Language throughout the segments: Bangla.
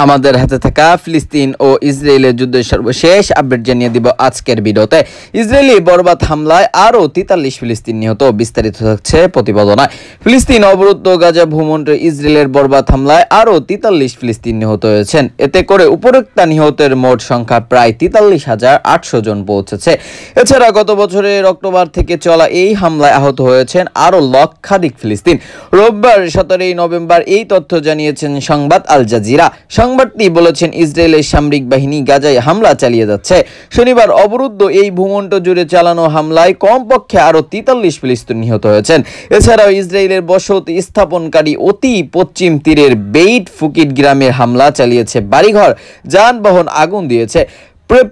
আমাদের হাতে থাকা ফিলিস্তিন ও ইসরায়েলের যুদ্ধের সর্বশেষ আপডেট জানিয়ে দিব আজকের ভিডিওতে। ইসরায়েলি বর্বর হামলায় আরও 43 ফিলিস্তিন নিহত, বিস্তারিত থাকছে প্রতিবেদনায়। ফিলিস্তিন অবরুদ্ধ গাজা ভূমন্ডলে ইসরায়েলের বর্বর হামলায় আরও 43 ফিলিস্তিন নিহত হয়েছেন। এতে করে উপরোক্ত নিহতের মোট সংখ্যা প্রায় 43,800 জন পৌঁছেছে। এছাড়া গত বছরের অক্টোবর থেকে চলা এই হামলায় আহত হয়েছেন আরও লক্ষাধিক ফিলিস্তিন। রোববার 17 নভেম্বর এই তথ্য জানিয়েছেন সংবাদ আল জাজিরা। সংবাদটি বলেছেন, ইসরায়েলের সামরিক বাহিনী গাজায় হামলা চালিয়ে যাচ্ছে। শনিবার অবরুদ্ধ এই ভূখণ্ড জুড়ে চালানো হামলায় কমপক্ষে আরও 43 ফিলিস্তিন নিহত হয়েছেন। এছাড়াও ইসরায়েলের বসতি স্থাপনকারী অতি পশ্চিম তীরের বেইট ফুকিট গ্রামের হামলা চালিয়েছে, বাড়িঘর যানবাহন আগুন দিয়েছে।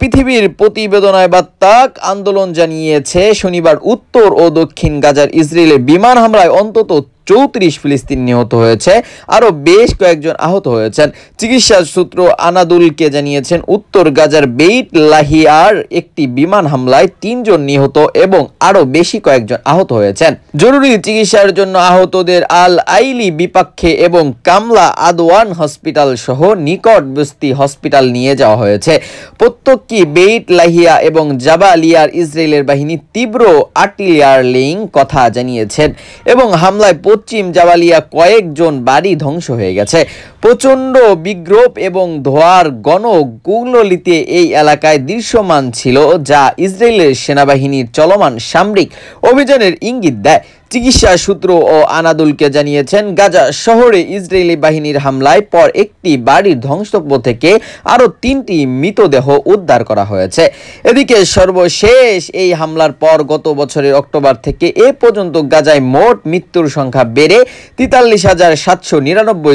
পৃথিবীর প্রতিবেদনায় বার্তাক আন্দোলন জানিয়েছে, শনিবার উত্তর ও দক্ষিণ গাজার ইসরায়েলের বিমান হামলায় অন্তত 34 ফিলিস্তিন নিহত হয়েছে, আরও বেশ কয়েকজন আহত হয়েছেন। চিকিৎসা সূত্র আনাদুলকে জানিয়েছেন, উত্তর গাজার বেইট লাহিয়ার একটি বিমান হামলায় 3 জন নিহত এবং আরও বেশি কয়েকজন আহত হয়েছেন। জরুরি চিকিৎসার জন্য আহতদের আল আইলি বিপক্ষে এবং কামলা আদওয়ান হসপিটাল সহ নিকটবর্তী হসপিটাল নিয়ে যাওয়া হয়েছে। প্রত্যেকটি বেইট লাহিয়া এবং জাবালিয়ার ইসরায়েলের বাহিনী তীব্র আর্টিলারি কথা জানিয়েছেন এবং হামলায় পশ্চিম জাবালিয়া কয়েকজন বাড়ি ধ্বংস হয়ে গেছে। প্রচণ্ড বিগ্রহ এবং ধোঁয়ার ঘন কুণ্ডলিতে এই এলাকায় দৃশ্যমান ছিল, যা ইসরায়েলের সেনাবাহিনীর চলমান সামরিক অভিযানের ইঙ্গিত দেয়। চিকিৎসা সূত্র ও আনাদুলকে জানিয়েছেন, গাজা শহরে ইসরায়েলি বাহিনীর হামলায় পর একটি বাড়ির ধ্বংসস্তূপ থেকে আরও 3টি মৃতদেহ উদ্ধার করা হয়েছে। এদিকে সর্বশেষ এই হামলার পর গত বছরের অক্টোবর থেকে এ পর্যন্ত গাজায় মোট মৃত্যুর সংখ্যা বেড়ে 43,799